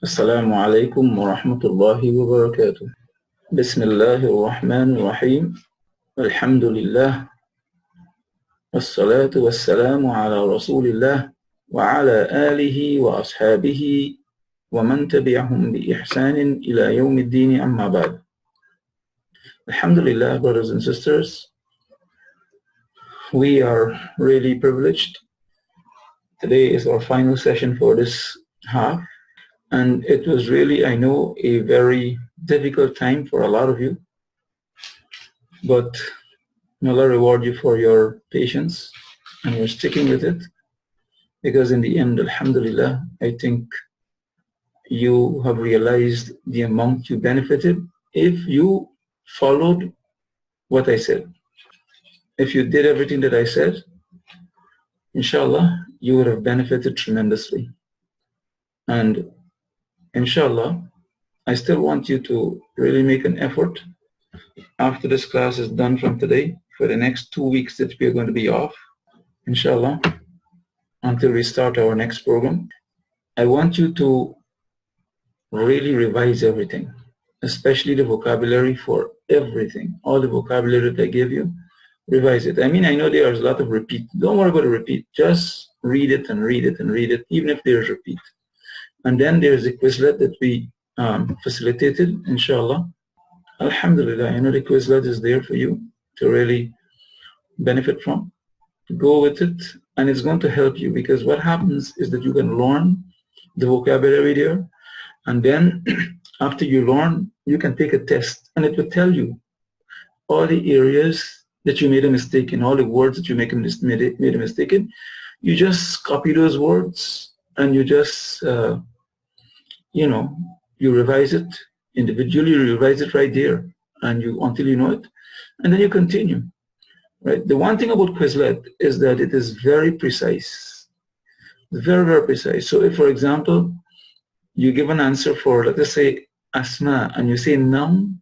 السلام عليكم ورحمة الله وبركاته. بسم الله الرحمن الرحيم. الحمد لله والصلاة والسلام على رسول الله وعلى آله وأصحابه ومن تبعهم بإحسان إلى يوم الدين أما بعد. Alhamdulillah, brothers and sisters, we are really privileged. Today is our final session for this half. And it was really, I know, a very difficult time for a lot of you. But may Allah reward you for your patience and your sticking with it. Because in the end, alhamdulillah, I think you have realized the amount you benefited if you followed what I said. If you did everything that I said, inshallah, you would have benefited tremendously. And inshallah, I still want you to really make an effort after this class is done from today for the next 2 weeks that we are going to be off, inshallah, until we start our next program. I want you to really revise everything, especially the vocabulary for everything. All the vocabulary that I give you, revise it. I mean, I know there's a lot of repeat. Don't worry about the repeat. Just read it and read it and read it, even if there's repeat. And then there's a Quizlet that we facilitated, inshallah. Alhamdulillah, I know the Quizlet is there for you to really benefit from. Go with it, and it's going to help you, because what happens is that you can learn the vocabulary there, and then after you learn, you can take a test, and it will tell you all the areas that you made a mistake in, all the words that you made a mistake in. You just copy those words, and you just you revise it individually, you revise it right there, and until you know it, and then you continue. Right? The one thing about Quizlet is that it is very precise, very, very precise. So if, for example, you give an answer for, let us say, asma, and you say noun,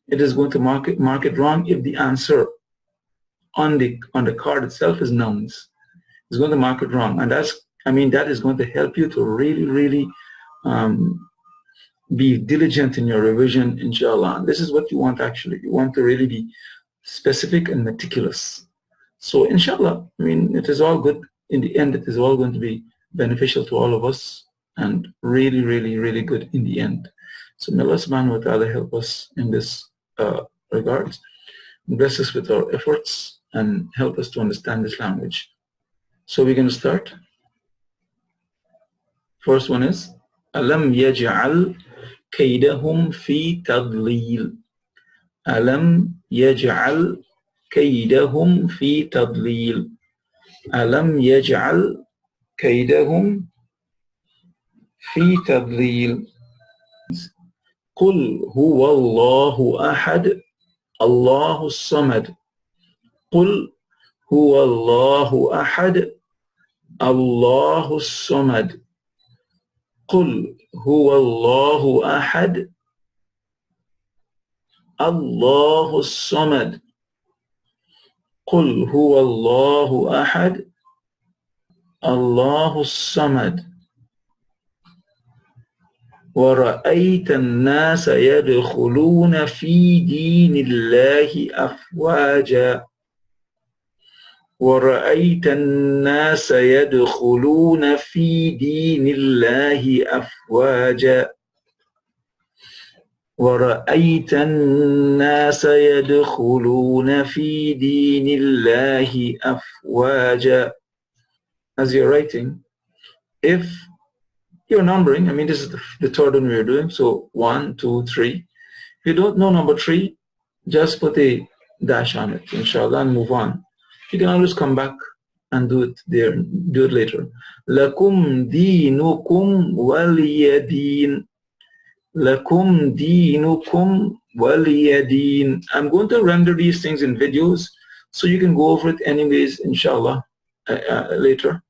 it is going to mark it wrong if the answer on the card itself is nouns. It's going to mark it wrong, and that is going to help you to really, really be diligent in your revision, inshallah. And this is what you want, actually. You want to really be specific and meticulous. So, inshallah, I mean, it is all good. In the end, it is all going to be beneficial to all of us, and really, really, really good in the end. So, may Allah subhanahu wa ta'ala help us in this regard. Bless us with our efforts and help us to understand this language. So, we're going to start. First one is Alam yaj'al kaydahum fi tadlil. Alam yaj'al kaydahum fi tadlil. Alam yaj'al kaydahum fi tadlil. Qul huwa Allahu ahad, Allahu samad. Qul huwa Allahu ahad, Allahu samad. قل هو الله أحد الله الصمد. قل هو الله أحد الله الصمد. ورأيت الناس يدخلون في دين الله أفواجا. ورأيت الناس يدخلون في دين الله أفواجا. ورأيت الناس يدخلون في دين الله أفواجا. As you're writing, if you're numbering, I mean, this is the third one we're doing, so 1, 2, 3. If you don't know number 3, just put a dash on it, inshallah, and move on. You can always come back and do it there, do it later. Lakum dinukum waliyadin. Lakum dinukum waliyadin. I'm going to render these things in videos, so you can go over it anyways, inshallah, later.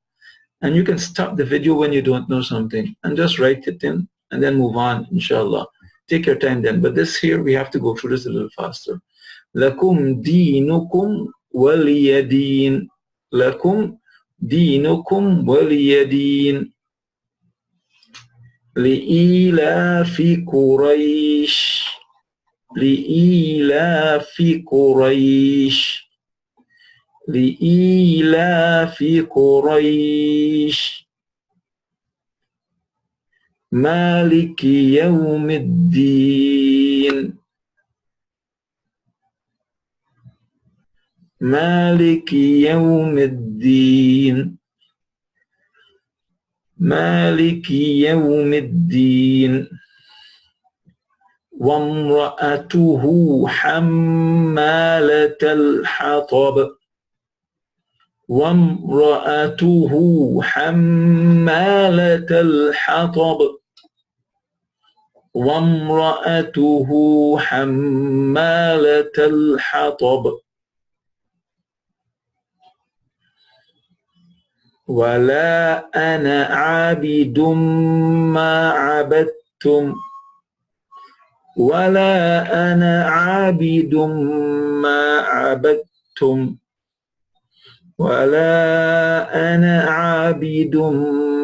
And you can stop the video when you don't know something and just write it in and then move on, inshallah. Take your time then. But this here, we have to go through this a little faster. Lakum dinukum waliyadin. Lakum dinukum waliyadin. لإيلاف قريش لإيلاف قريش لإيلاف قريش مالك يوم الدين مالك يوم الدين مالك يوم الدين وامرأته حمالة الحطب وامرأته حمالة الحطب وامرأته حمالة الحطب ولا أنا عابد ما عبدتم ولا أنا عابد ما عبدتم ولا أنا عابد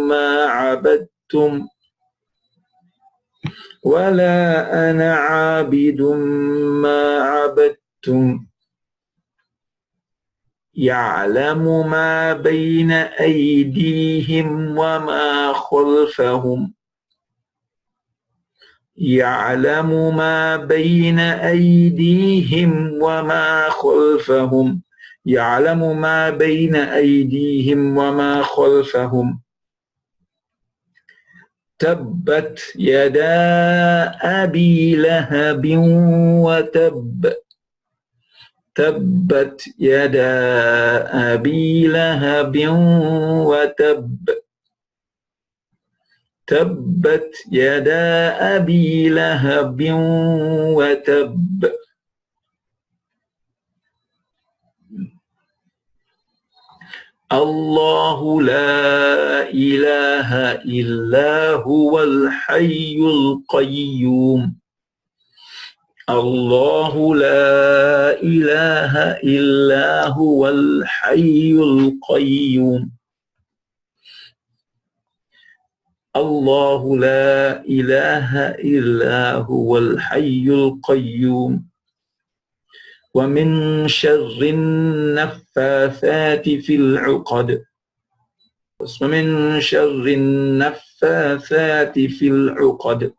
ما عبدتم ولا أنا عابد ما عبدتم يعلم ما بين أيديهم وما خلفهم يعلم ما بين أيديهم وما خلفهم يعلم ما بين أيديهم وما خلفهم تبت يدا أبي لهب وتب تبت يدا أبي لهب وتب تبت يدا أبي لهب وتب الله لا إله إلا هو الحي القيوم الله لا إله إلا هو الحي القيوم الله لا إله إلا هو الحي القيوم ومن شر النفاثات في العقد ومن شر النفاثات في العقد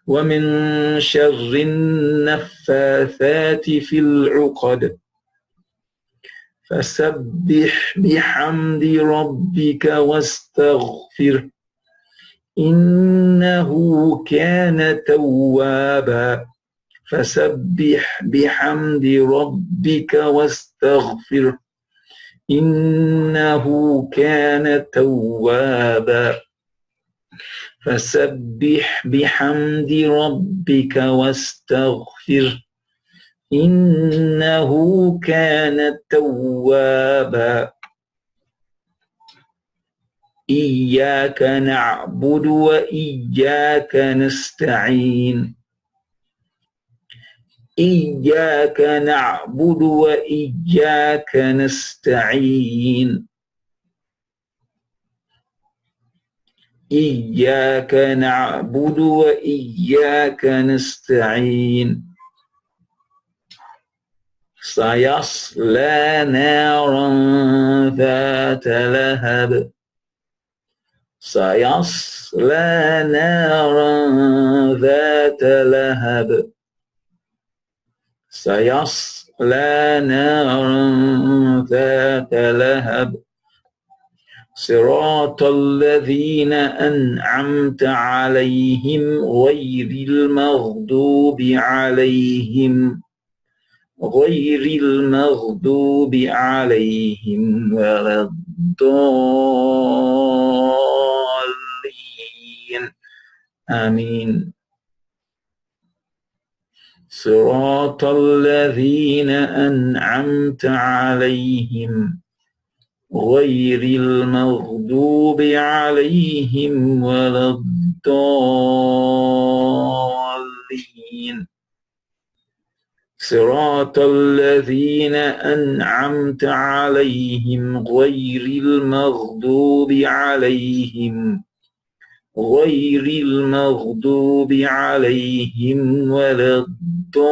ومن شر النفاثات في العقد فسبح بحمد ربك واستغفره إنه كان توابا فسبح بحمد ربك واستغفره إنه كان توابا فسبح بحمد ربك واستغفره إنه كان توابا إياك نعبد وإياك نستعين إياك نعبد وإياك نستعين إياك نعبد وإياك نستعين سيصلى نارا ذات لهب سيصلى نارا ذات لهب سيصلى نارا ذات لهب صراط الذين أنعمت عليهم غير المغضوب عليهم ولا الضالين آمين صراط الذين أنعمت عليهم غير المغضوب عليهم ولا الضالين صراط الذين أنعمت عليهم غير المغضوب عليهم غير المغضوب عليهم ولا الضالين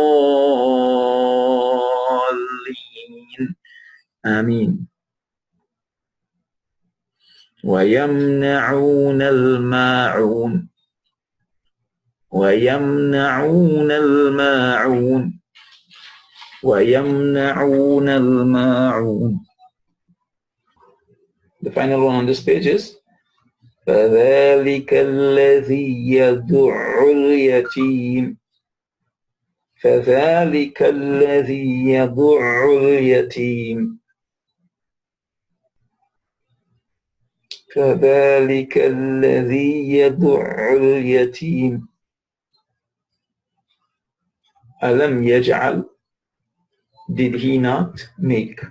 آمين. ويمنعون الماعون ويمنعون الماعون ويمنعون الماعون. The final one on this page is فذلك الذي يدع اليتيم فذلك الذي يدع اليتيم فذلك الذي يدع اليتيم ألم يجعل, did he not make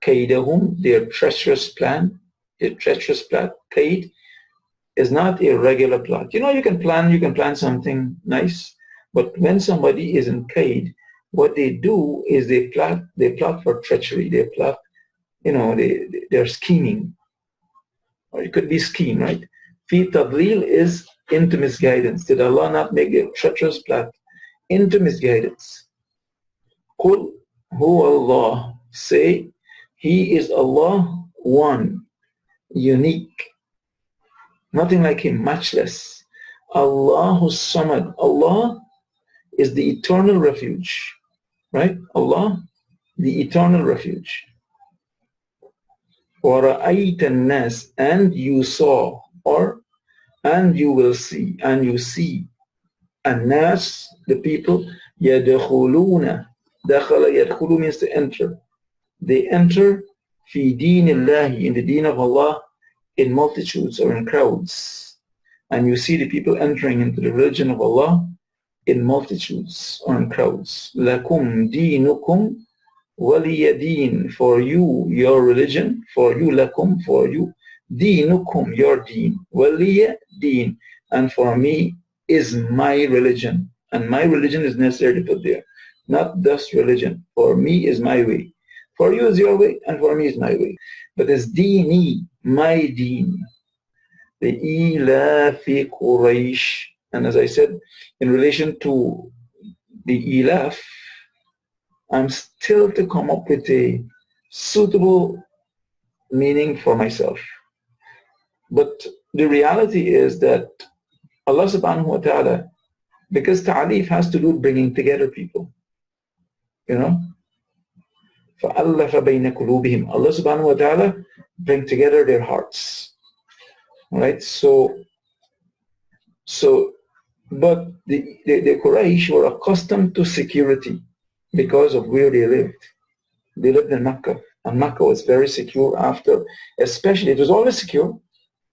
كيدهم, their treacherous plan, their treacherous plot. Kaid is not a regular plot. You know, you can plan something nice, but when somebody is in kaid, what they do is they plot for treachery. They plot, you know, they're scheming. Or it could be scheme, right? Fi tadlil is into misguidance. Did Allah not make a treacherous plot into misguidance? Qul huwa Allah. Say, He is Allah, one, unique, nothing like Him, matchless. Allahu Samad. Allah is the eternal refuge, right? Allah, the eternal refuge. وَرَأَيْتَ النَّاسِ, and you saw, or and you will see, and you see. An-Naas, the people, يَدْخُلُونَ. دَخَلَ يَدْخُلُ means to enter. They enter فِي دِينِ اللَّهِ, in the deen of Allah, in multitudes or in crowds. And you see the people entering into the religion of Allah in multitudes or in crowds. لَكُمْ دِينُكُمْ وَلِيَ دِينٍ, for you, your religion, for you, lakum, for you, دِينُكُمْ, your deen, وَلِيَ دِينٍ, and for me is my religion. And my religion is necessary to put there, not thus religion. For me is my way. For you is your way, and for me is my way. But it's deeni, my deen. The ilafi Quraysh. And as I said, in relation to the ilaf, I'm still to come up with a suitable meaning for myself. But the reality is that Allah subhanahu wa ta'ala, because ta'alif has to do with bringing together people, you know. فَأَلَّفَ بَيْنَ قُلُوبِهِمْ, Allah subhanahu wa ta'ala bring together their hearts. Right? But the Quraysh were accustomed to security because of where they lived. They lived in Mecca, and Mecca was very secure after, especially, it was always secure,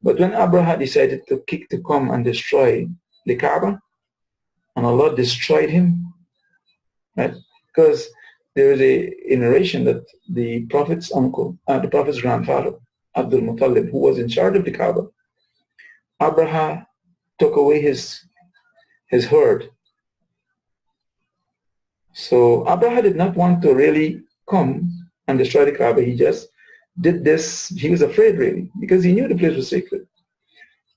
but when Abraha decided to come and destroy the Kaaba, and Allah destroyed him, right? Because there is a narration that the Prophet's uncle, the Prophet's grandfather, Abdul Muttalib, who was in charge of the Kaaba, Abraha took away his herd. So Abraha did not want to really come and destroy the Kaaba. He just did this. He was afraid, really, because he knew the place was sacred.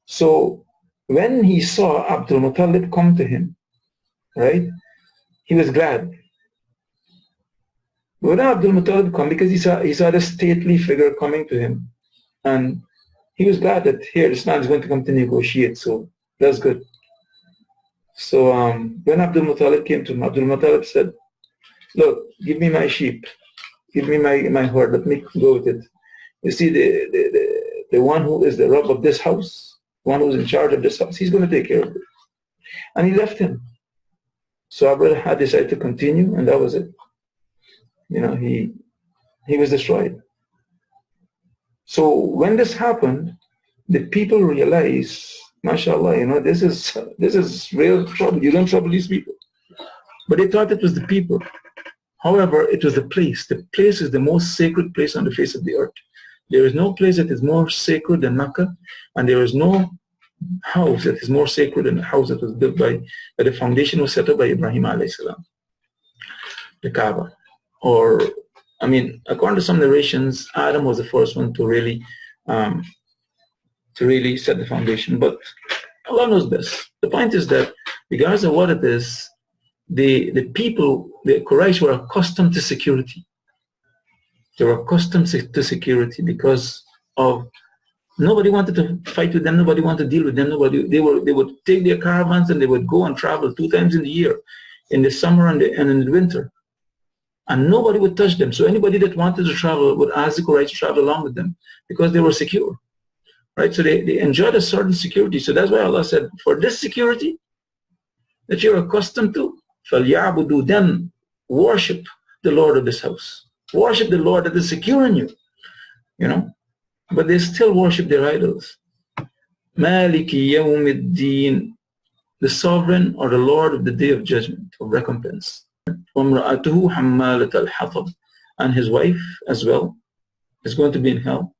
So when he saw Abdul Muttalib come to him, right, he was glad. But when Abdul Muttalib come, because he saw the stately figure coming to him, and he was glad that here this man is going to come to negotiate. So that's good. So when Abdul Muttalib came to him, Abdul Muttalib said, "Look, give me my sheep, give me my herd, let me go with it. You see, the one who is the Rabb of this house, one who's in charge of this house, he's going to take care of it." And he left him. So Abraha had decided to continue, and that was it. You know, he was destroyed. So when this happened, the people realized, mashallah, you know, this is real trouble. You don't trouble these people. But they thought it was the people. However, it was the place. The place is the most sacred place on the face of the earth. There is no place that is more sacred than Mecca, and there is no house that is more sacred than the house that was built that the foundation was set up by Ibrahim alayhi salam, the Kaaba. Or, I mean, according to some narrations, Adam was the first one to really set the foundation. But Allah knows best. The point is that regardless of what it is, the people, the Quraysh were accustomed to security. They were accustomed to security because of nobody wanted to fight with them, nobody wanted to deal with them, they would take their caravans and they would go and travel 2 times in the year, in the summer and in the winter. And nobody would touch them. So anybody that wanted to travel would ask the Quraysh to travel along with them because they were secure. Right? So they enjoyed a certain security. So that's why Allah said, for this security that you're accustomed to, فَلْيَعْبُدُوا, then worship the Lord of this house. Worship the Lord that is securing you. You know? But they still worship their idols. Maliki yawmiddin, the sovereign or the Lord of the day of judgment, of recompense. وَامْرَأَتُهُ حَمَّالَةَ الْحَطَبِ, and his wife as well is going to be in hell.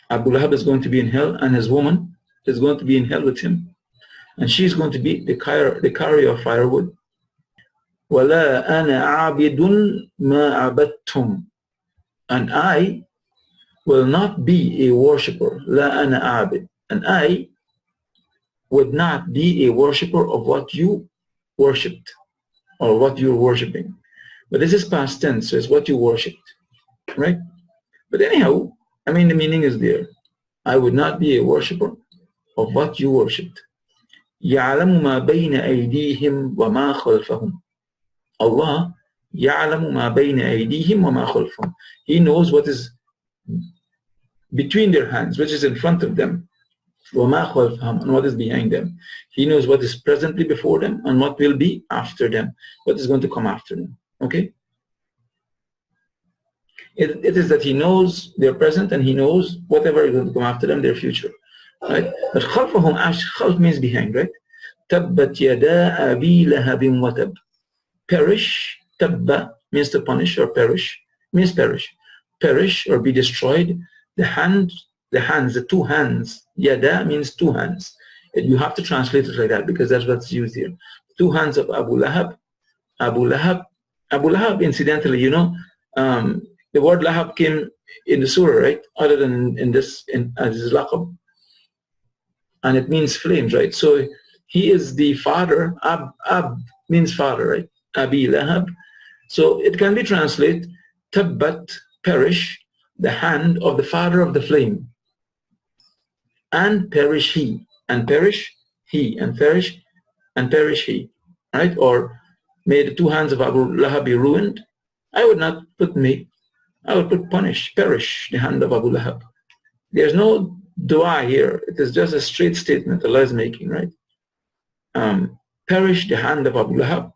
Abu Lahab is going to be in hell, and his woman is going to be in hell with him. And she's going to be the carrier of firewood. وَلَا أَنَا عَابِدٌ مَا عَبَدْتُمْ, and I will not be a worshipper. La ana abid, and I would not be a worshipper of what you worshipped or what you're worshipping. But this is past tense, so it's what you worshipped, right? But anyhow, I mean, the meaning is there. I would not be a worshipper of what you worshipped. يَعْلَمُ مَا بَيْنَ أَيْدِيهِمْ وَمَا خَلْفَهُمْ. Allah يَعْلَمُ مَا بَيْنَ أَيْدِيهِمْ وَمَا خَلْفَهُم. He knows what is between their hands, which is in front of them, وَمَا خَلْفَهُم, and what is behind them. He knows what is presently before them and what will be after them, what is going to come after them. Okay? It is that He knows their present and He knows whatever is going to come after them, their future. Right? But خَلْفَهُم, khalf means behind, right? تَبَّتْ يَدَا أَبِي لَهَبٍ وَتَبٍ. Perish, tabba means to punish, or perish means perish. Perish or be destroyed. The hands, the 2 hands. Yada means 2 hands. You have to translate it like that because that's what's used here. 2 hands of Abu Lahab. Abu Lahab, incidentally, you know, the word Lahab came in the surah, right? Other than in this laqab. And it means flames, right? So he is the father. Ab means father, right? Abi Lahab. So it can be translated, tabbat, perish, the hand of the father of the flame. And perish he. And perish he. And perish he. Right? Or may the 2 hands of Abu Lahab be ruined. I would not put me. I would put punish, perish the hand of Abu Lahab. There's no dua here. It is just a straight statement Allah is making, right? Perish the hand of Abu Lahab,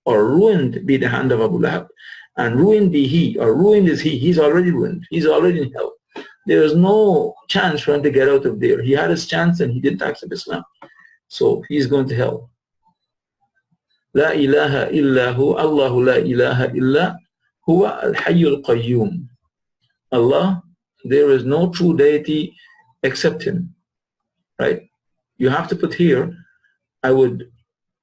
or ruined be the hand of Abu Lahab, and ruined be he, or ruined is he. He's already ruined. He's already in hell. There is no chance for him to get out of there. He had his chance and he didn't accept Islam. So he's going to hell. La ilaha illahu, Allahu la ilaha illa huwa al-hayyul qayyum. Allah, there is no true deity except Him. Right? You have to put here, I would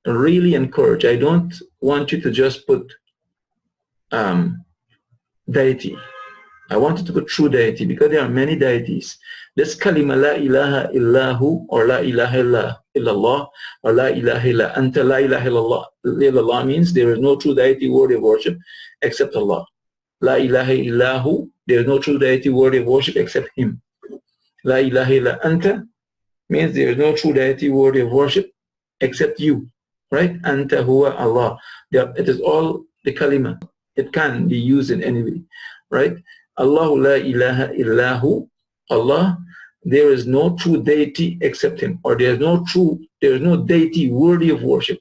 really encourage, I don't want you to just put deity. I wanted to put true deity because there are many deities. This kalima la ilaha illahu, or la ilaha illallah, or la ilaha illa anta, la ilaha illallah means there is no true deity worthy of worship except Allah. La ilaha illahu, there is no true deity worthy of worship except Him. La ilaha illa anta means there is no true deity worthy of worship except you. Right? Anta huwa Allah. It is all the kalima. It can be used in any way. Right? Allahu la ilaha illahu, Allah, there is no true deity except Him, or there is no deity worthy of worship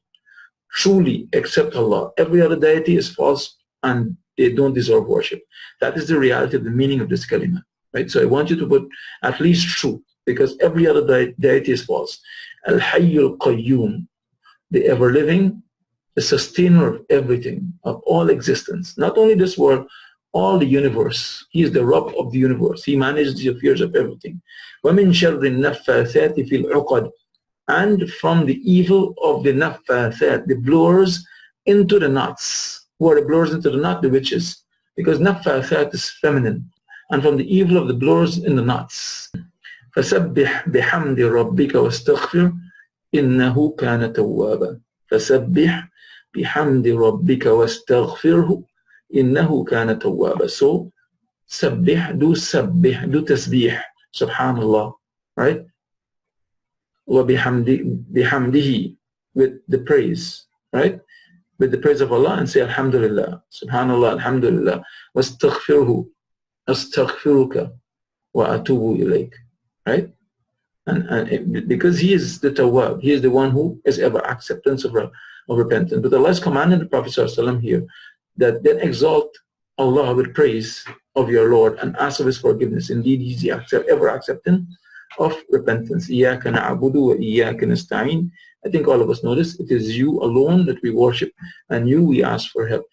truly except Allah. Every other deity is false and they don't deserve worship. That is the reality of the meaning of this kalima. Right? So I want you to put at least true, because every other deity is false. Al-Hayyul Qayyum, the ever-living, the sustainer of everything, of all existence. Not only this world, all the universe. He is the Rabb of the universe. He manages the affairs of everything. وَمِن شَرِّ النَّفَّاثَاتِ فِي الْعُقَدِ, and from the evil of the naffathat, the blowers into the knots. Who are the blowers into the knot? The witches. Because naffathat is feminine. And from the evil of the blowers in the knots. فسبح بحمد ربك واستغفر إنه كان توابا. فسبح بحمد ربك واستغفره إنه كان توابا. So sabbih, do tasbih, subhanallah, right? وبحمده, with the praise, right? With the praise of Allah, and say Alhamdulillah, subhanallah, Alhamdulillah. واستغفره, أستغفرك وأتوب إليك, right? And because He is the Tawwab, He is the one who is ever acceptance of repentance. But Allah has commanded the Prophet ﷺ here that then exalt Allah with praise of your Lord and ask of His forgiveness. Indeed, He is the ever accepting of repentance. إِيَّاكَ نَعْبُدُ وَإِيَّاكَ نَسْتَعِينُ. I think all of us know this. It is You alone that we worship, and You we ask for help.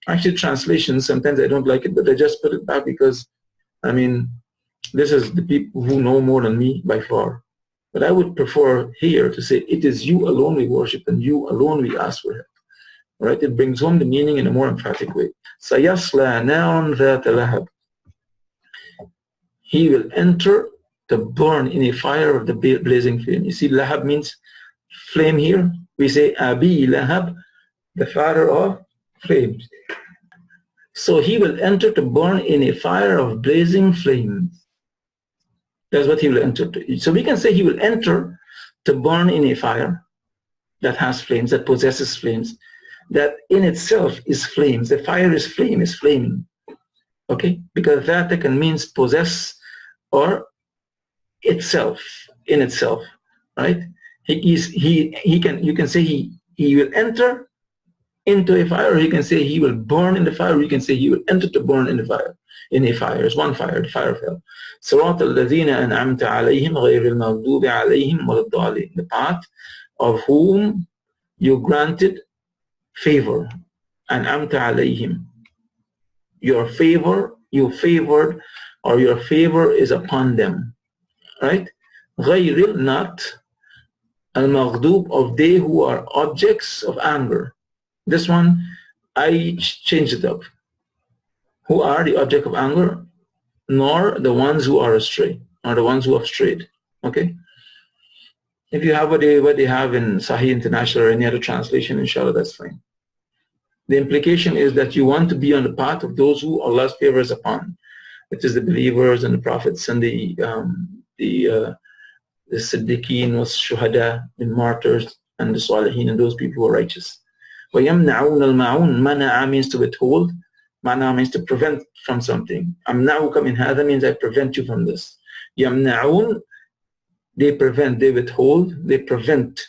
Actually, translations, sometimes I don't like it, but I just put it back because, I mean, this is the people who know more than me by far. But I would prefer here to say, it is You alone we worship, and You alone we ask for help. Right? It brings home the meaning in a more emphatic way. سَيَصْلَى نَارٌ ذَاتَ لَهَبٍ. He will enter to burn in a fire of the blazing flame. You see, Lahab means flame here. We say Abi Lahab, the father of flames. So he will enter to burn in a fire of blazing flames. That's what he will enter to. So we can say he will enter to burn in a fire that has flames, that possesses flames, that in itself is flames. The fire is flame, is flaming. Okay? Because that can means possess or itself, in itself, right? You can say he will enter into a fire, or you can say he will burn in the fire, or you can say he will enter to burn in the fire. In a fire, it's one fire, the fire of hell. صراط الذين أنعمت عليهم غير المغضوب عليهم ولا الضالين. The path of whom you granted favor. أنعمت عليهم. Your favor, you favored, or your favor is upon them. Right? غير, not al-maghdub, of they who are objects of anger. This one, I changed it up. Who are the object of anger, nor the ones who are astray, or the ones who have strayed. Okay? If you have what they have in Sahih International or any other translation, inshallah, that's fine. The implication is that you want to be on the path of those who Allah's favor is upon, which is the believers and the prophets and the Siddiqeen, was Shuhada, the martyrs, and the Salihin, and those people who are righteous. وَيَمْنَعُونَ الْمَعُونَ. Mana'a means to withhold. Mana'a means to prevent from something. أَمْنَعُكَ مِنْ هَذَا means I prevent you from this. يَمْنَعُونَ, they prevent, they withhold, they prevent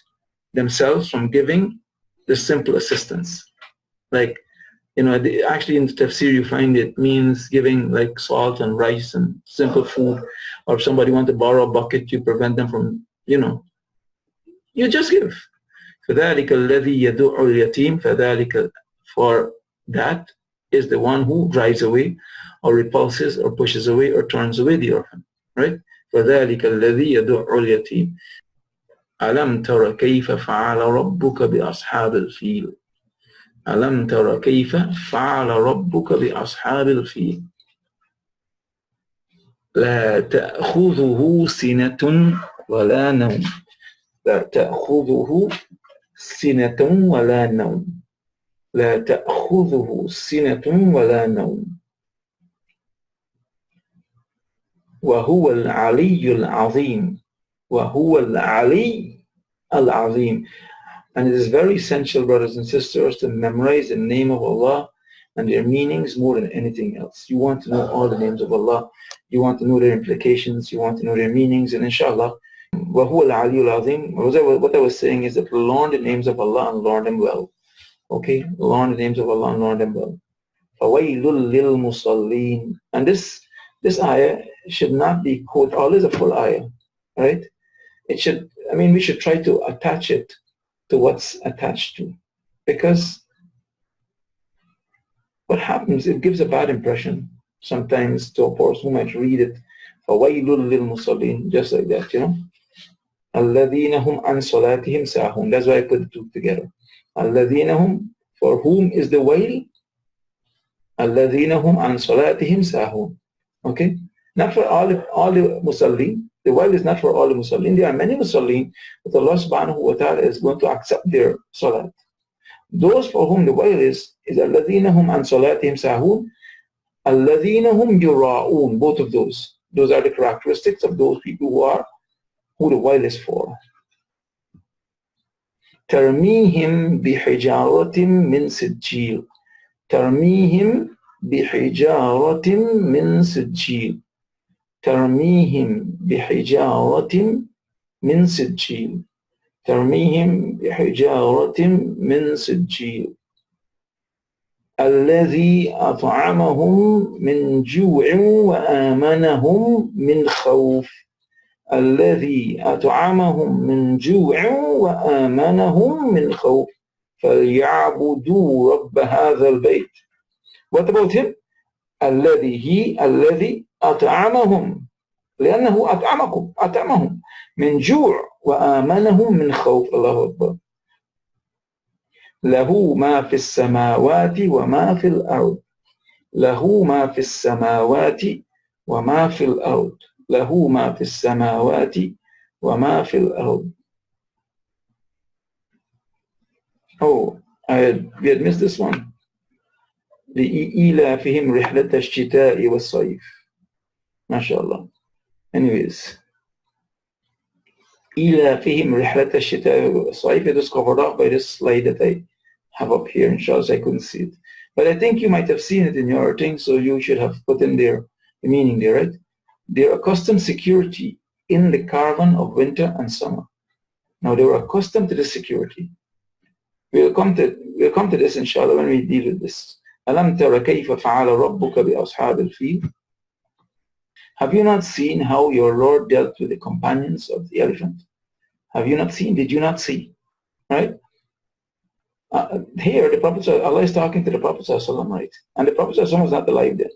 themselves from giving the simple assistance. Like, you know, actually in the tafsir you find it means giving like salt and rice and simple food. Or if somebody wants to borrow a bucket, you prevent them from, you know, you just give. فَذَلِكَ الَّذِي يَدُعُ الْيَتِيمِ. فَذَلِكَ, for that is the one who drives away or repulses or pushes away or turns away the orphan. Right? فَذَلِكَ الَّذِي يَدُعُ الْيَتِيمِ. أَلَمْ تَرَ كَيْفَ فَعَلَ رَبُّكَ بِأَصْحَابِ الْفِيلِ. أَلَمْ تَرَ كَيْفَ فَعَلَ رَبُّكَ بِأَصْحَابِ الْفِيلِ. لا تأخذه سنة ولا نوم. لا تأخذه سنة ولا نوم. لا تأخذه سنة ولا نوم. وهو العلي العظيم. وهو العلي العظيم. And it is very essential, brothers and sisters, to memorize the name of Allah and their meanings more than anything else. You want to know all the names of Allah. You want to know their implications. You want to know their meanings. And inshallah, وَهُوَ الْعَلِيُّ الْعَظِيمُ. What I was saying is that learn the names of Allah and learn them well. Okay? Learn the names of Allah and learn them well. فَوَيْلٌ لِلْمُصَلِّينَ. And this ayah should not be quoted. All is a full ayah. Right? It should, I mean, we should try to attach it to what's attached to. Because what happens, it gives a bad impression sometimes to a person who might read it. فَوَيْلٌ لِلْمُصَلِّينَ, just like that, you know. الَّذِينَ هُمْ عَنْ صَلَاتِهِمْ سَاهُونَ. That's why I put the two together. الَّذِينَ هُمْ, for whom is the wail? الَّذِينَ هُمْ عَنْ صَلَاتِهِمْ سَاهُونَ. Okay? Not for all the musallin, The while is not for all the Musallin. There are many Musallin, but Allah subhanahu wa ta'ala is going to accept their salat. Those for whom the while is الَّذِينَ هُمْ عَنْ صَلَاتِهِمْ سَاهُونَ الَّذِينَ هُمْ يُرَاءُونَ. Both of those. Those are the characteristics of those people who the while is for. تَرْمِيهِمْ بِحِجَارَةٍ مِّن سِجِّيلٍ. تَرْمِيهِمْ بِحِجَارَةٍ مِّن سِجِّيلٍ. ترميهم بحجارة من سجيل. ترميهم بحجارة من سجيل. الذي أطعمهم من جوع وآمنهم من خوف. الذي أطعمهم من جوع وآمنهم من خوف. فليعبدوا رب هذا البيت. What about him? الذي أطعمهم لأنه أطعمهم من جوع وآمنهم من خوف. الله أكبر. له ما في السماوات وما في الأرض. له ما في السماوات وما في الأرض. له ما في السماوات وما في الأرض. Oh, we had missed this one. لإيلافهم رحلة الشتاء والصيف. MashaAllah. Anyways, إيلافهم رحلة الشتاء والصيف. It is covered up by this slide that I have up here. Inshallah, I couldn't see it. But I think you might have seen it in your thing, so you should have put in there the meaning there, right? Their accustomed security in the caravan of winter and summer. Now they were accustomed to this security. We'll come to this inshallah when we deal with this. أَلَمْ تَرَ كَيْفَ فَعَلَ رَبُّكَ بِأَصْحَابِ الْفِيلِ. Have you not seen how your Lord dealt with the companions of the elephant? Have you not seen? Did you not see? Right? Here, the Prophet, Allah is talking to the Prophet, right? And the Prophet was not alive then.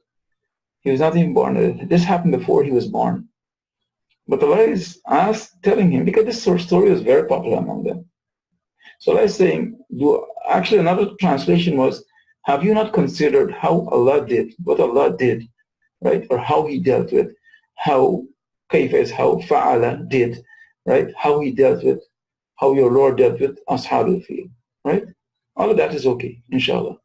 He was not even born. This happened before he was born. But Allah is telling him, because this story was very popular among them. So Allah is saying, actually another translation was, have you not considered how Allah did, what Allah did, right? Or how he dealt with, how kayfa is how fa'ala did, right? How he dealt with, how your Lord dealt with ashab al-fil, right? All of that is okay, inshallah.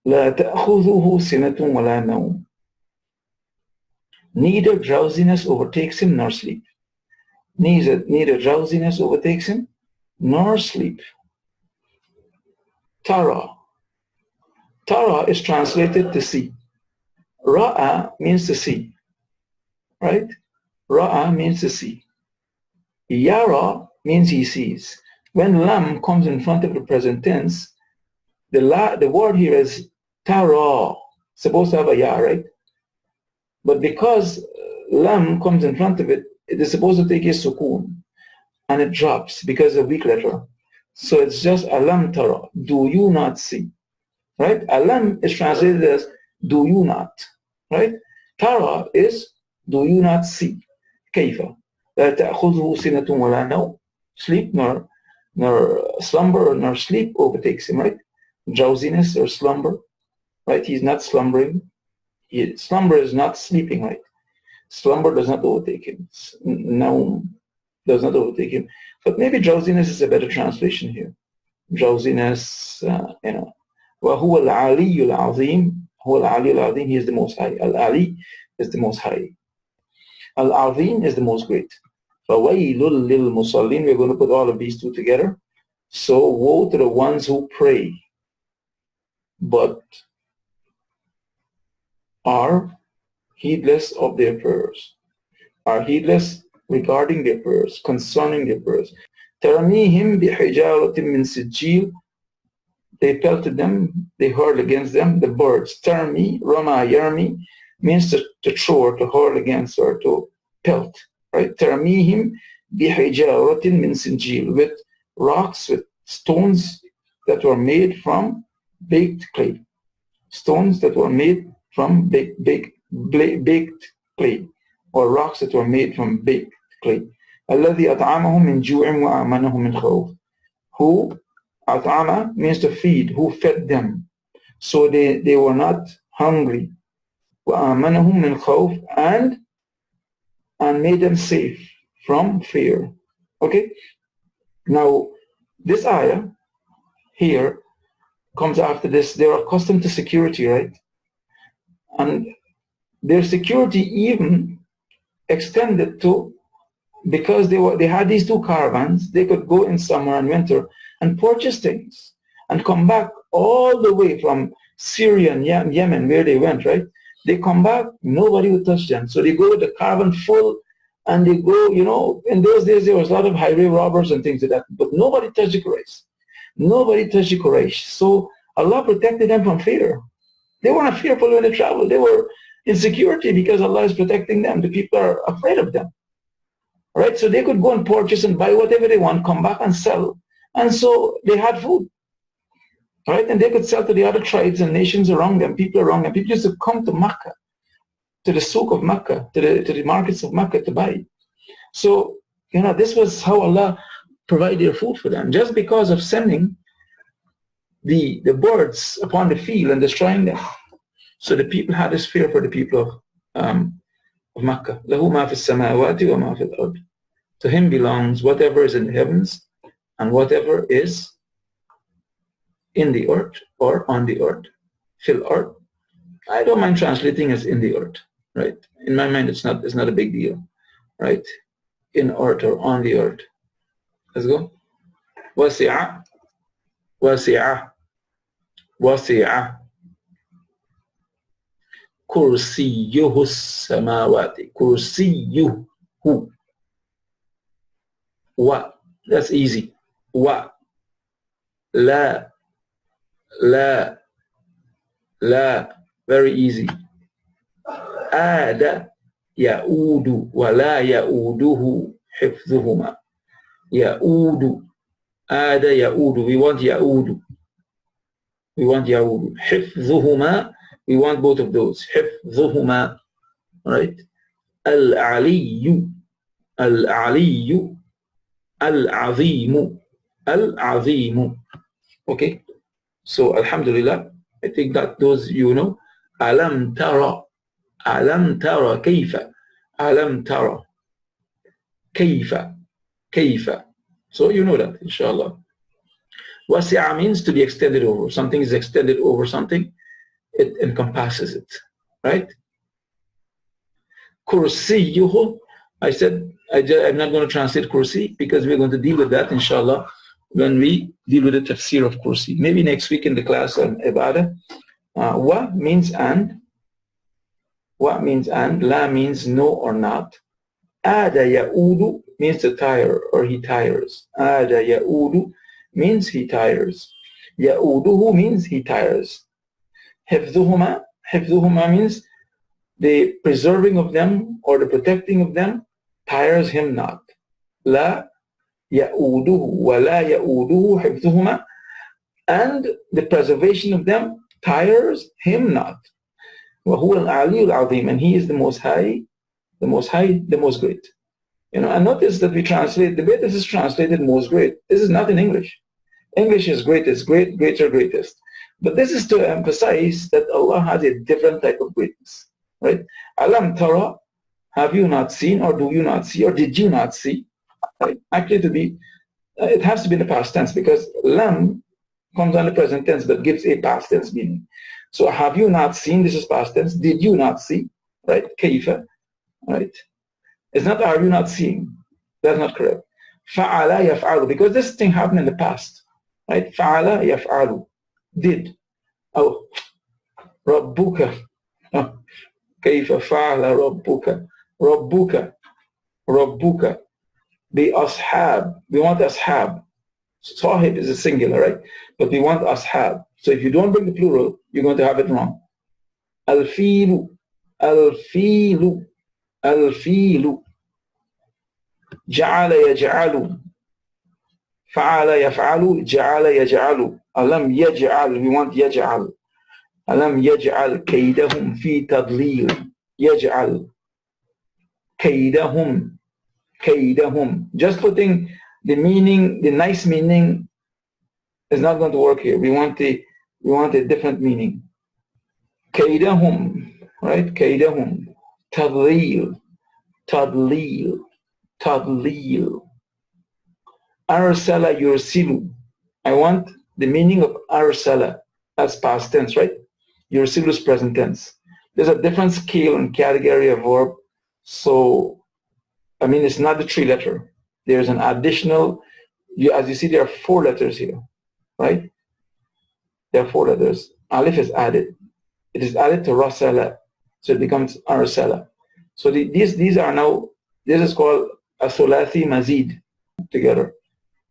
لا تأخذه سنة ولا نوم. Neither drowsiness overtakes him nor sleep. Neither drowsiness overtakes him nor sleep. Tara. Tara is translated to see. Ra'a means to see. Right? Ra'a means to see. Yara means he sees. When lam comes in front of the present tense, the word here is tara. Supposed to have a ya, right? But because lam comes in front of it, it is supposed to take a sukoon. And it drops because of a weak letter. So it's just alam tara. Do you not see? Right? Alam is translated as do you not? Right? Tara is do you not see? Kayfa. لا تأخذه سنة ولا نوم. Sleep nor slumber nor sleep overtakes him, right? Drowsiness or slumber, right? He's not slumbering. Slumber is not sleeping, right? Slumber does not overtake him. Naum does not overtake him. But maybe drowsiness is a better translation here. Drowsiness, وَهُوَ الْعَلِيُّ الْعَظِيمُ. هُوَ الْعَلِيُّ الْعَظِيمُ. He is the most high. Al-Ali is the most high. Al-Azim is the most great. فَوَيْلٌ لِلْمُصَلِّينَ. We're going to put all of these two together. So woe to the ones who pray, but are heedless of their prayers. Are heedless regarding their prayers, concerning their prayers. تَرْمِيهِمْ بِحِجَارَةٍ مِّن سِجِّيلٍ. They pelted them, they hurled against them, the birds. Tarmi, Rama, Yarmi means to throw or to hurl against or to pelt. Right? Tarmihim bihijaratin min sinjil, with rocks, with stones that were made from baked clay. Stones that were made from baked clay, or rocks that were made from baked clay. الذي أطعمهم من جوع وآمنهم من خوف. Who at'ama means to feed, who fed them, so they were not hungry. وآمنهم من خوف, and made them safe from fear. Okay? Now, this ayah here comes after this. They're accustomed to security, right? And their security even extended to, because they had these two caravans, they could go in summer and winter and purchase things and come back all the way from Syria and Yemen, where they went, right? They come back, nobody would touch them. So they go with the caravan full, and they go, you know, in those days there was a lot of highway robbers and things like that, but nobody touched the Quraysh. Nobody touched the Quraysh. So Allah protected them from fear. They were not fearful when they traveled. They were in security because Allah is protecting them. The people are afraid of them. Right? So they could go and purchase and buy whatever they want, come back and sell. And so they had food. Right? And they could sell to the other tribes and nations around them, people around them. People used to come to Makkah, to the souk of Makkah, to the markets of Makkah to buy. So, you know, this was how Allah provided their food for them, just because of sending the birds upon the field and destroying them. So the people had this fear for the people of Makkah. Lahu ma fi samawati wa ma fi al-ard. To him belongs whatever is in the heavens and whatever is in the earth or on the earth. Fil ard. I don't mind translating as in the earth, right? In my mind, it's not a big deal, right? In earth or on the earth. Let's go. Wasi'a, wasi'a, wasi'a. Kursiyuhu samawati. Kursiyuhu. Wa. That's easy. Wa. La. La. La. Very easy. Ada ya'udu wa la ya'uduhu hifdhuhuma. Ya'udu. Ada ya'udu. We want ya'udu. We want ya'udu. Hifdhuhuma. We want both of those. Hifdhuhuma. Right? Al-aliyu. Al-aliyu. Al-azimu. Al-azimu. Okay? So, Alhamdulillah, I think that those you know. Alam tara. Alam tara kayfa. Alam tara. Kayfa. Kayfa. So you know that, inshallah. Wasi'a means to be extended over. Something is extended over something. It encompasses it. Right? Kursiyuhu. I said, I'm not going to translate kursi because we're going to deal with that, inshallah, when we deal with the tafsir of kursi. Maybe next week in the class on ibadah. Wa means and. Wa means and. La means no or not. Ada ya'udu means to tire or he tires. Ada ya'udu means he tires. Ya'uduhu means he tires. Hifdhuhuma. Hifdhuhuma means the preserving of them or the protecting of them tires him not. La ya'uduhu wa la ya'uduhu hifdhuhuma. And the preservation of them tires him not. وَهُوَ الْعَلِيُّ الْعَظِيمُ. And he is the most high, the most high, the most great. You know, and notice that we translate, the way this is translated most great, this is not in English. English is greatest, great, greater, greatest. But this is to emphasize that Allah has a different type of greatness. Right? Alam tara, have you not seen, or do you not see, or did you not see? Right? Actually, to be, it has to be in the past tense because lam comes on the present tense but gives a past tense meaning. So have you not seen, this is past tense. Did you not see? Right? Kayfa. Right? It's not are you not seeing. That's not correct. Fa'ala yaf'alu. Because this thing happened in the past. Right? Fa'ala yaf'alu. Did. Oh. Rabbuka. Kayfa fa'ala rabbuka. Rabbuka. Rabbuka. The ashab. We want ashab. Sahib is a singular, right? But we want ashab. So if you don't bring the plural, you're going to have it wrong. Al-filu. Al-filu. Al-filu. Ja'ala yaj'alu. Fa'ala yaf'alu. Ja'ala yaj'alu. Alam yaj'al. We want yaj'al. Alam yaj'al kaydahum fi tadlil. Yaj'al. Kaydahum. Kaydahum. Just putting the meaning, the nice meaning is not going to work here. We want a different meaning. Kaydahum. Right? Kaydahum. Tadlil. Tadlil. Tadlil. Arsala yursilu. I want the meaning of arsala as past tense, right? Yursilu is present tense. There's a different scale and category of verb. So, I mean, it's not the 3-letter. There's an additional, as you see, there are 4 letters here, right? There are 4 letters. Alif is added. It is added to rasala. So it becomes arsala. So these are now, this is called a thulathi mazid together.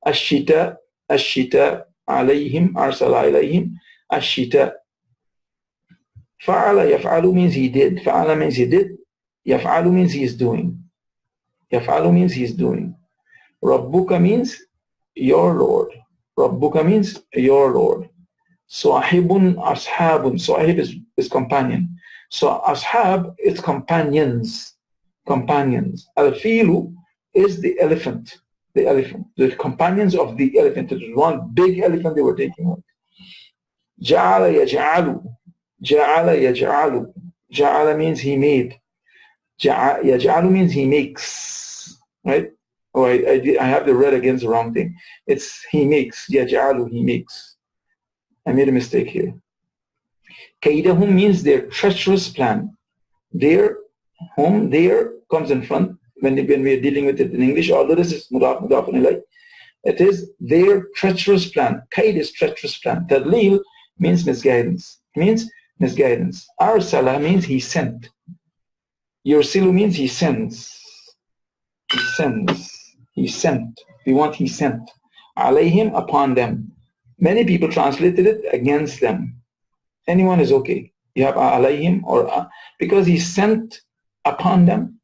Ashita, ashita, alayhim, arsala alayhim, ashita. Fa'ala yaf'alu means he did. Fa'ala means he did. Yaf'alu means he is doing. Yaf'alu means he is doing. Rabbuka means your Lord. Rabbuka means your Lord. Sahibun, ashabun. Sahib is companion. So ashab is companions. Companions. Al-filu is the elephant. The elephant. The companions of the elephant. It was one big elephant they were taking on. Ja'ala yaj'alu. Ja'ala yaj'alu. Ja'ala means he made. Yaj'alu means he makes. Right? Oh, I have the red against the wrong thing. It's he makes. Yaj'alu, he makes. I made a mistake here. Kaidahum means their treacherous plan. Their home, there comes in front when we are dealing with it in English, although this is mudaf ilayh. It is their treacherous plan. Kaid is treacherous plan. Tadlil means misguidance. Means misguidance. Arsala means he sent. Yursilu means he sends. He sends. He sent. We want he sent. Alayhim, upon them. Many people translated it against them. Anyone is okay. You have alayhim or because he sent upon them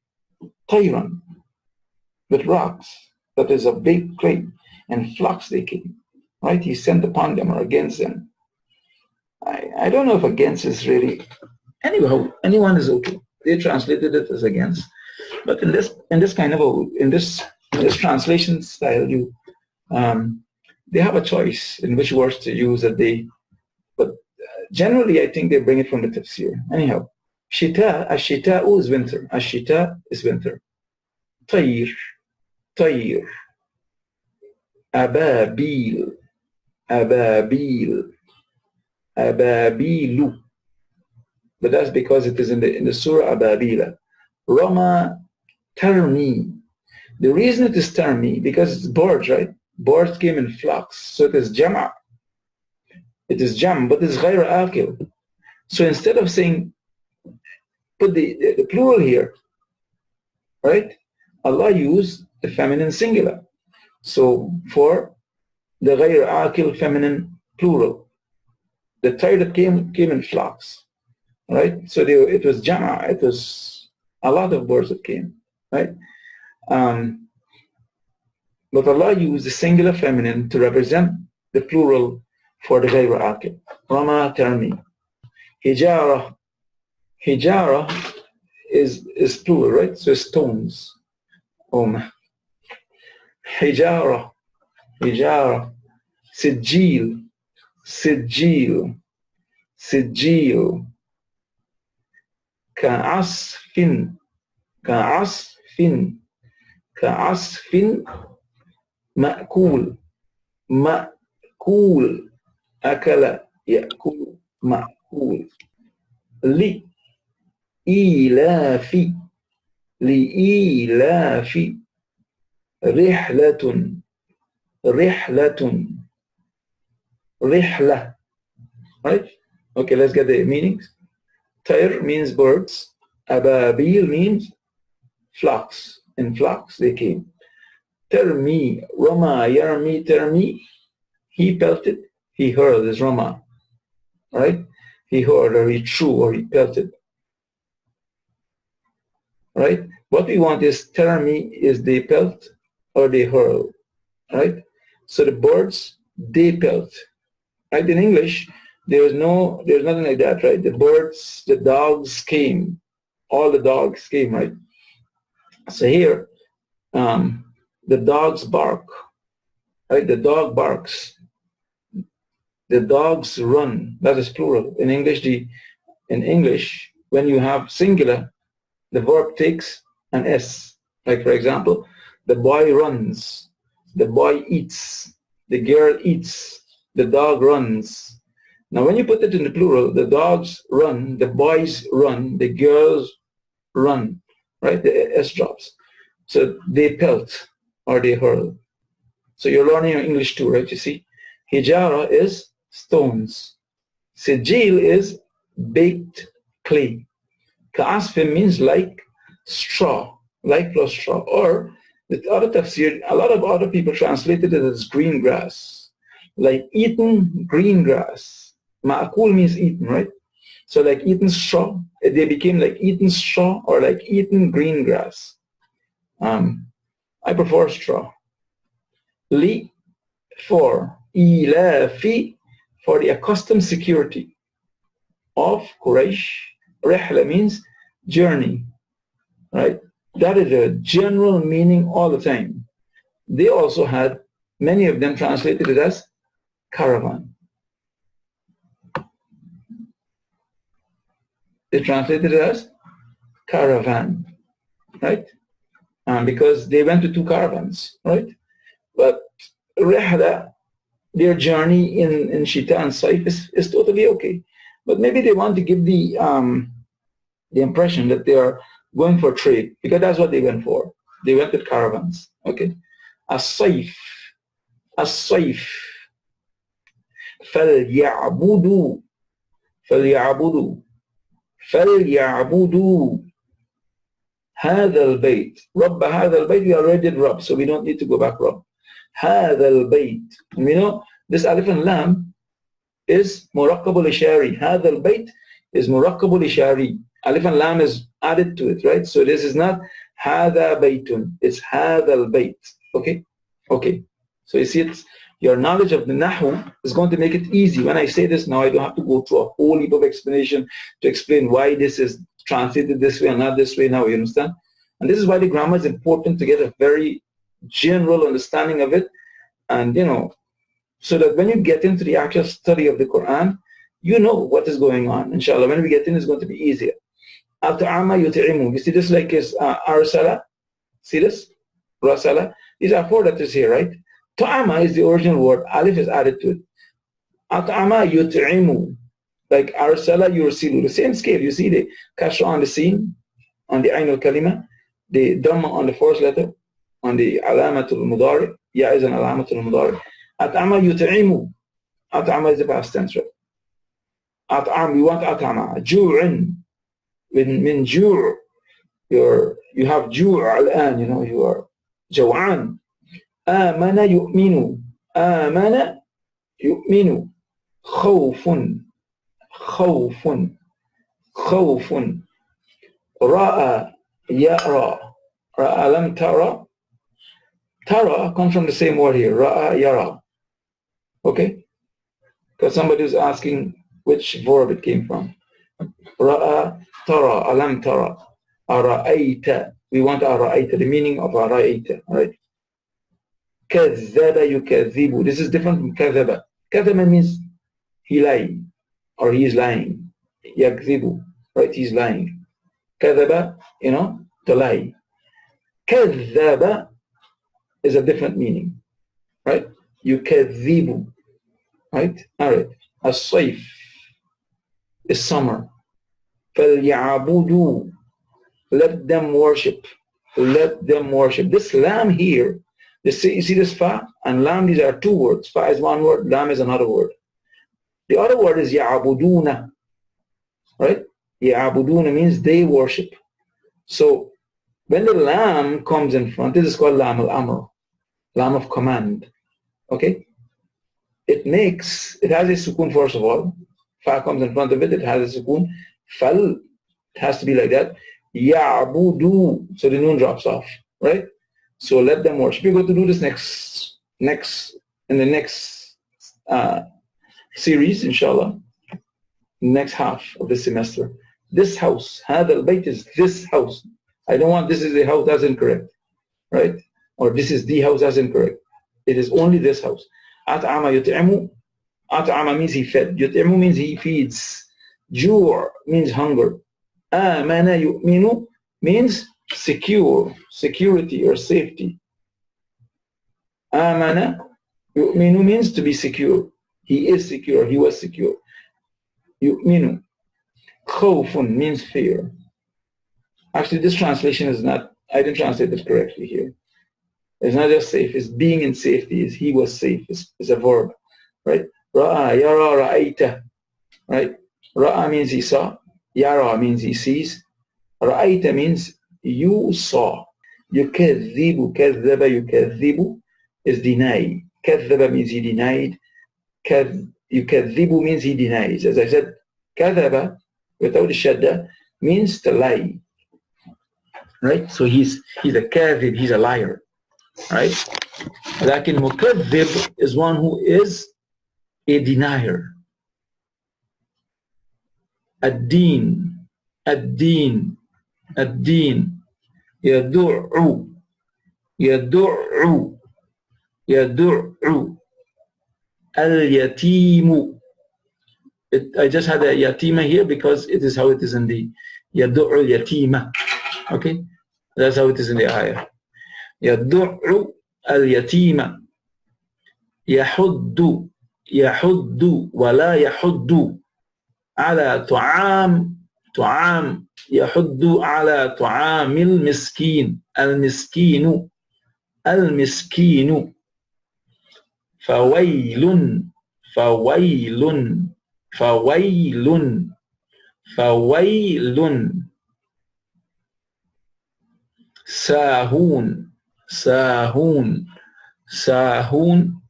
tayran with rocks. That is a big crate and flocks they came. Right? He sent upon them or against them. I don't know if against is really anyhow, anyone is okay. They translated it as against. But in this kind of in this translation style, they have a choice in which words to use but generally I think they bring it from the tafsir. Anyhow, shita, ash-shita'u is winter. Ash-shita is winter. Tayr, tayr. Ababil, ababil, ababilu. But that's because it is in the surah Ababila. Rama, tarmi. The reason it is tarmi, because it's birds, right? Birds came in flocks, so it is jama'. It is jam, but it's ghayr akil. So instead of saying, put the plural here, right? Allah used the feminine singular. So for the ghayr akil feminine plural, the tide that came in flocks, right? So it was jama'. It was a lot of birds that came, right? But Allah used the singular feminine to represent the plural for the ghayr akil. Rama tarmi. Hijara. Hijara is plural, right? So stones. Hijara. Hijara. Sijil. Sijil. Sijil. Ka'asfin. Ka'asfin. Ka'asfin. Ma'kul. Ma'kul. Akala. Ya'kul. Ma'kul. Li. Ilafi. Li ilafi. Rihlatun. Rihlatun. Rihla. Right? Okay, let's get the meanings. Tayr means birds. Ababil means flocks. In flocks they came. Termi, Rama, Yarmi, Termi. He pelted, he hurled is Rama. Right? He hurled or he threw or he pelted. Right? What we want is Termi is they pelt or they hurl. Right? So the birds, they pelt. Right? In English, there's nothing like that, right? The birds, the dogs came. All the dogs came, right? So here, the dogs bark, right? The dog barks. The dogs run. That is plural. In English, when you have singular, the verb takes an S. Like for example, the boy runs, the boy eats, the girl eats, the dog runs. Now when you put it in the plural, the dogs run, the boys run, the girls run, right? The S drops. So they pelt or they hurl. So you're learning your English too, right? You see, hijara is stones. Sijil is baked clay. Ka'asfin means like straw, like plus straw. Or the other tafsir, a lot of other people translated it as green grass, like eaten green grass. Ma'akul means eaten, right? So like eaten straw, they became like eaten straw or like eaten green grass. I prefer straw. Li for ilafi, for the accustomed security of Quraysh. Rihla means journey, right? That is a general meaning all the time. They also had, many of them translated it as caravan. They translated it as caravan, right? Because they went to two caravans, right? But Rihla, their journey in Shita and Saif is totally okay. But maybe they want to give the impression that they are going for trade, because that's what they went for. They went with caravans, okay? As-Saif, As-Saif. فَلْيَعْبُدُوا فَلْيَعْبُدُوا فَلْيَعْبُدُوا هذا البيت. رب هذا البيت, we already did Rabb, so we don't need to go back Rabb. هذا البيت. And we know this alif and lam is murakkabul ishari. هذا البيت is murakkabul ishari. Alif and lam is added to it, right? So this is not هذا بيت, it's هذا البيت. Okay? Okay. So you see, it's, your knowledge of the Nahu is going to make it easy. When I say this now, I don't have to go through a whole heap of explanation to explain why this is translated this way and not this way now, you understand? And this is why the grammar is important, to get a very general understanding of it. And, you know, so that when you get into the actual study of the Quran, you know what is going on. Inshallah, when we get in, it's going to be easier. At'ama yut'imu. You see this like is arsala? See this? Rasala? These are four letters here, right? Ta'ama is the original word. Alif is added to it. At'ama yut'imu. Like arsala yursilu. The same scale. You see the kasra on the sin, on the ayn al-kalima, the dhamma on the first letter, on the alamatul mudari. Ya is an alamatul mudari. At'ama yut'imu. At'ama is the past tense, right? At'am, we want at'ama. Ju'in. Min ju'. You have ju' al-an, you know, you are jaw'an. Amana yu'minu. Amana yu'minu. Khawfun. Khawfun. Khawfun. Ra'a yara. Ra'a lam tara. Tara comes from the same word here. Ra'a yara. Okay? Because somebody is asking which verb it came from. Ra'a tara. Alam tara. Ara'ayta. We want ara'ayta. The meaning of ara'ayta. Right? Kazzaba yukazzibu. This is different from kazzaba. Kazzaba means he lied or he is lying. Yakzibu. Right? He's lying. Kazzaba, you know, to lie. Kazzaba is a different meaning. Right? Yukazzibu. Right? Alright. As-Saif is summer. فَلْيَعْبُدُوا. Let them worship. Let them worship. This lam here, you see this fa and lam, these are two words. Fa is one word, lam is another word. The other word is ya'buduna. Right? Ya'buduna means they worship. So when the lam comes in front, this is called lam al-amr, lam of command. Okay? It has a sukoon first of all. Fa comes in front of it, it has a sukoon. Fal, it has to be like that. Ya'budu. So the noon drops off. Right? So let them worship. We're going to do this in the next series, inshallah. Next half of the semester. This house, هذا البيت is this house. I don't want this is the house, that's incorrect. Right? Or this is the house, that's incorrect. It is only this house. At'ama yut'imu. At'ama means he fed. Yut'imu means he feeds. Ju' means hunger. Amana yu'minu means secure, security or safety. Amana, yu'minu means to be secure. He is secure, he was secure. Yu'minu. Khawfun means fear. Actually, this translation is not, I didn't translate it correctly here. It's not just safe, it's being in safety, is he was safe, it's a verb, right? Ra'a, yara, ra'aita, right? Ra'a means he saw, yara means he sees, ra'aita means you saw. Yukadhibu, kadhaba, yukadhibu is deny. Kadhaba means he denied. Yukadhibu means he denies. As I said, kadhaba, without the shadda, means to lie. Right? So he's a kadhib, he's a liar. Right? Lakin mukadhib is one who is a denier. Ad-din, ad-din, ad-din. Yadu'u, yadu'u, yadu'u. Al-yatimu. I just had a yatima here because it is how it is in the yadu'u yatima. Okay? That's how it is in the ayah. Yadu'u al-yatima. Yahuddu, yahuddu, wala yahuddu. Ala tu'am, tu'am. Yahuddu ala tu'amil miskin. Al-miskinu, al-miskinu. Fawailun, fawailun, fawailun, fawailun. Sahun, sahun, sahun.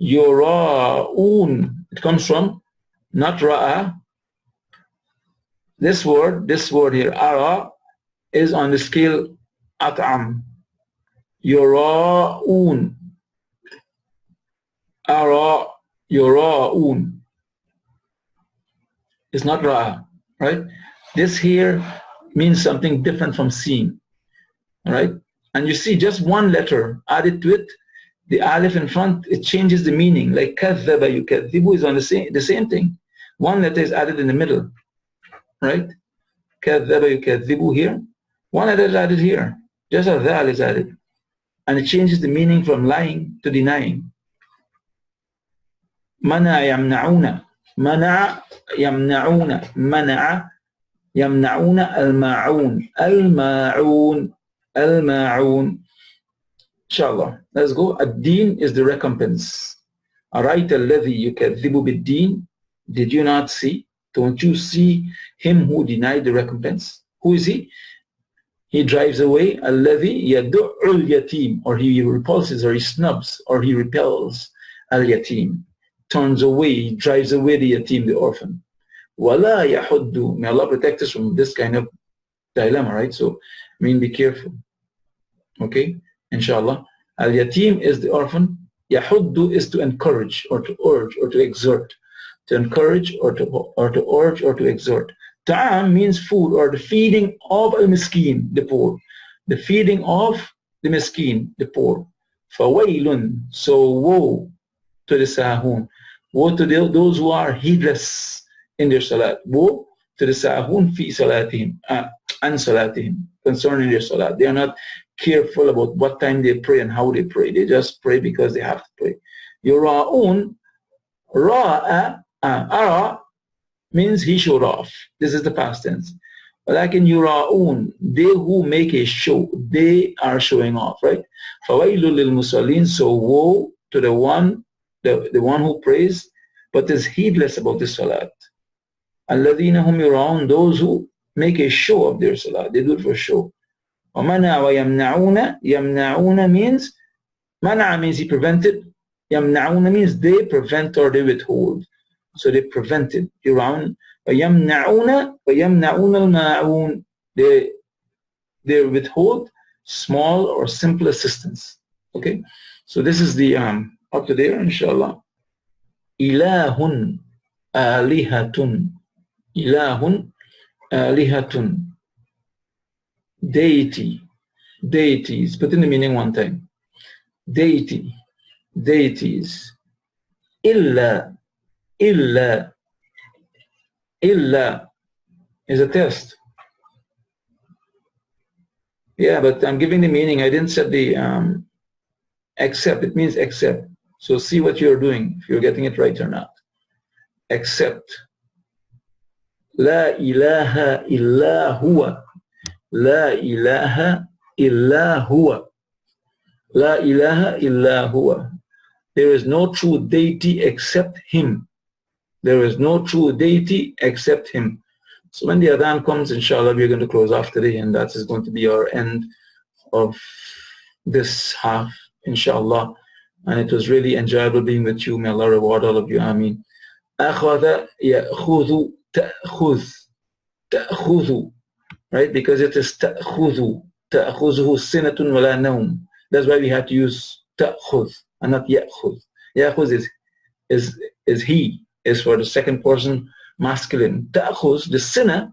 Yura'un. It comes from not ra'a. This word here, ara, is on the scale at'am. Yura'un. Ara, yura'un. It's not ra'a, right? This here means something different from seeing, right? And you see just one letter added to it, the alif in front, it changes the meaning. Like kadhaba, yukadhibu is on the same thing. One letter is added in the middle, right? Kadhaba, yukadhibu here. One letter is added here. Just a dhal is added. And it changes the meaning from lying to denying. Mana yamna'una. Mana yamna'una. Mana'a yamna'una al-ma'un. Al-ma'un. Al-ma'un. Inshallah. Let's go. Ad-din is the recompense. Arayta alladhi yukadhibu bid-din. Did you not see? Don't you see him who denied the recompense? Who is he? He drives away alladhi yadu'ul yatim, or he repulses, or he snubs, or he repels al-yatim. Turns away, he drives away the yatim, the orphan. Wala yahuddu. May Allah protect us from this kind of dilemma, right? So, I mean, be careful. Okay? Inshallah. Al-yatim is the orphan. Yahuddu is to encourage, or to urge, or to exhort. To encourage, or to urge, or to exhort. Ta'am means food, or the feeding of al-miskin, the poor. The feeding of the miskin, the poor. Fawailun. So woe to the sahun. Woe to those who are heedless in their salat. Woe to the sahun fi salatihim, an salatihim, concerning their salat. They are not careful about what time they pray and how they pray. They just pray because they have to pray. Yura'un, ra'a, ara means he showed off. This is the past tense. Like in yura'un, they who make a show, they are showing off, right? Fawailul lil musallin. So woe to the one who prays but is heedless about the salat. Alladhina hum yura'un, those who make a show of their salat. They do it for show. وَمَنَعَ وَيَمْنَعُونَ. Yamna'una means, mana'a means he prevented. Yamna'una means they prevent or they withhold. So they prevented. Yura'un. وَيَمْنَعُونَ وَيَمْنَعُونَ الْمَاعُونَ. They withhold small or simple assistance. Okay? So this is the up to there, inshallah. Ilahun alihatun. Ilahun alihatun. Deity, deities. Put in the meaning one time. Deity, deities. Illa, illa, illa is a test. Yeah, but I'm giving the meaning. I didn't set the accept. It means accept. So see what you're doing, if you're getting it right or not. Accept. La ilaha illa huwa. La ilaha illa huwa. La ilaha illa huwa. There is no true deity except him. There is no true deity except him. So when the adhan comes, inshallah, we're going to close off today, and that is going to be our end of this half, inshallah. And it was really enjoyable being with you. May Allah reward all of you. Ameen. أخذ يأخذ تأخذ تأخذ, right? Because it is تأخذ تأخذه سنة ولا نوم. That's why we have to use تأخذ and not يأخذ. يأخذ is he, is for the second person masculine. تأخذ, the sinner,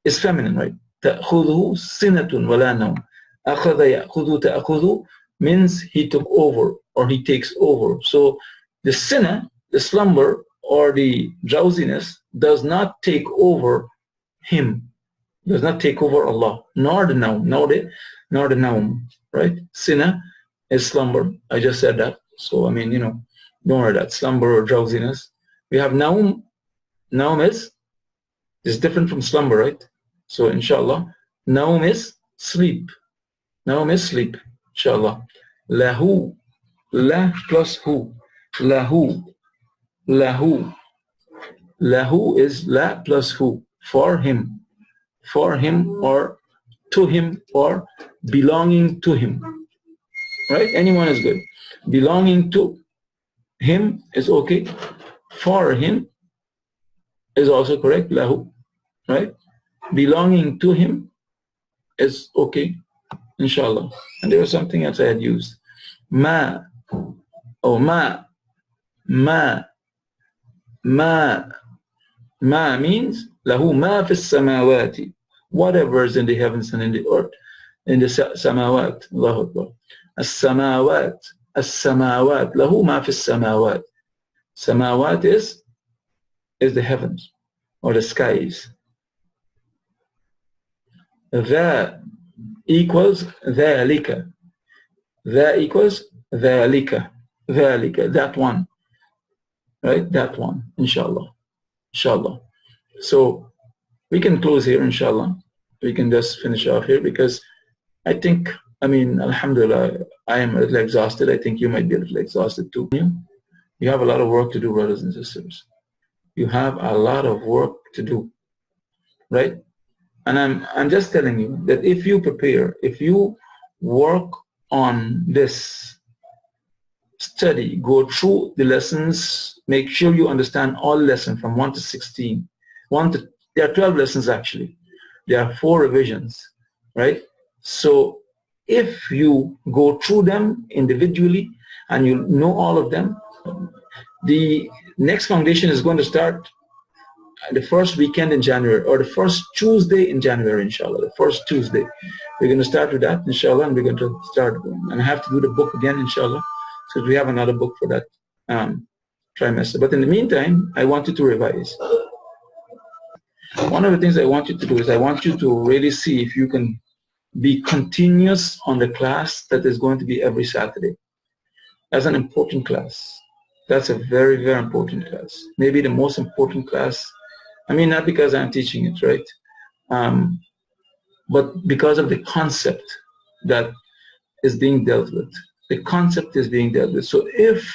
is feminine, right? تأخذه سنة ولا نوم. أخذ يأخذ تأخذ means he took over or he takes over. So the sinner, the slumber or the drowsiness does not take over him, does not take over Allah, nor the naum, nor the naum, right? Sinner is slumber. I just said that. So I mean, you know, don't worry that slumber or drowsiness. We have naum. Naum is different from slumber, right? So inshallah, naum is sleep. Naum is sleep. Inshallah. Lahu, la plus hu. Lahu, lahu. Lahu is la plus hu. For him. For him or to him or belonging to him. Right? Anyone is good. Belonging to him is okay. For him is also correct. Lahu. Right? Belonging to him is okay. Inshallah. And there was something else I had used. Ma. Oh, ma. Ma. Ma. Ma means lahu ma fis samawati. Whatever is in the heavens and in the earth. In the samawat. Allahu Akbar. As-samawat. As-samawat. Lahu ma fis samawat. Samawat is the heavens or the skies. That equals dhalika. That equals dhalika. Dhalika. That one. Right? That one. Inshallah. Inshallah. So we can close here, inshallah. We can just finish off here because I think, I mean, alhamdulillah, I am a little exhausted. I think you might be a little exhausted too. You have a lot of work to do, brothers and sisters. You have a lot of work to do. Right? And I'm just telling you that if you prepare, if you work on this study, go through the lessons, make sure you understand all lessons from 1 to 16. There are 12 lessons actually. There are 4 revisions, right? So if you go through them individually and you know all of them, the next foundation is going to start the first weekend in January or the first Tuesday in January, inshallah. The first Tuesday. We're going to start with that, inshallah, and we're going to start going. And I have to do the book again, inshallah. So we have another book for that trimester. But in the meantime, I want you to revise. One of the things I want you to do is I want you to really see if you can be continuous on the class that is going to be every Saturday. That's an important class. That's a very, very important class. Maybe the most important class. I mean, not because I'm teaching it, right? But because of the concept that is being dealt with. The concept is being dealt with. So if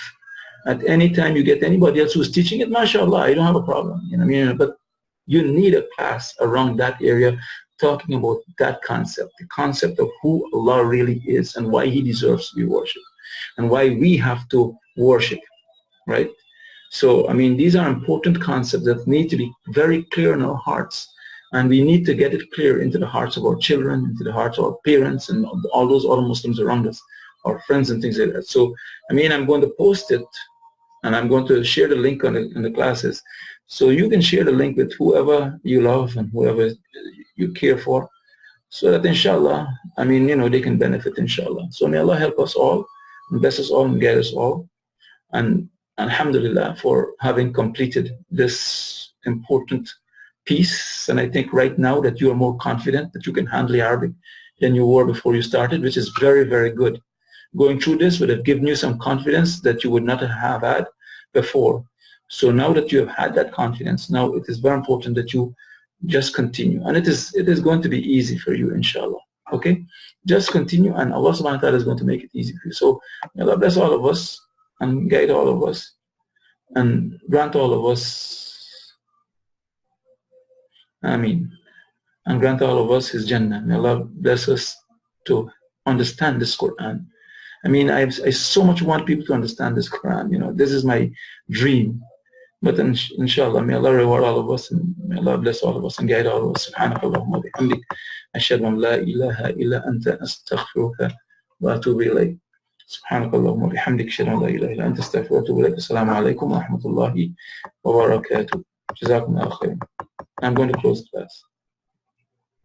at any time you get anybody else who's teaching it, mashallah, I don't have a problem. You know what I mean? But you need a class around that area talking about that concept, the concept of who Allah really is and why He deserves to be worshipped and why we have to worship, right? So, I mean, these are important concepts that need to be very clear in our hearts. And we need to get it clear into the hearts of our children, into the hearts of our parents and all those other Muslims around us, our friends and things like that. So, I mean, I'm going to post it and I'm going to share the link on the classes. So you can share the link with whoever you love and whoever you care for, so that inshallah, I mean, you know, they can benefit, inshallah. So may Allah help us all, and bless us all and guide us all. And alhamdulillah for having completed this important piece. And I think right now that you are more confident that you can handle Arabic, than you were before you started, which is very, very good. Going through this would have given you some confidence that you would not have had before. So now that you have had that confidence, now it is very important that you just continue. And it is going to be easy for you, inshallah. Okay? Just continue, and Allah subhanahu wa ta'ala is going to make it easy for you. So may Allah bless all of us and guide all of us and grant all of us Ameen, and grant all of us His Jannah. May Allah bless us to understand this Quran. I mean, I so much want people to understand this Quran. You know, this is my dream. But inshallah, may Allah reward all of us, and may Allah bless all of us and guide all of us. Subhanakallahumma bihamdik, ashhadu an la ilaha illa anta, astaghfiruka wa atubu ilayk. Subhanakallahumma bihamdik, ashhadu an la ilaha illa anta, astaghfiruka wa atubu ilayk. Assalamu alaikum wa rahmatullahi wa barakatuh. Jazakumullahu khairan. I'm going to close the class.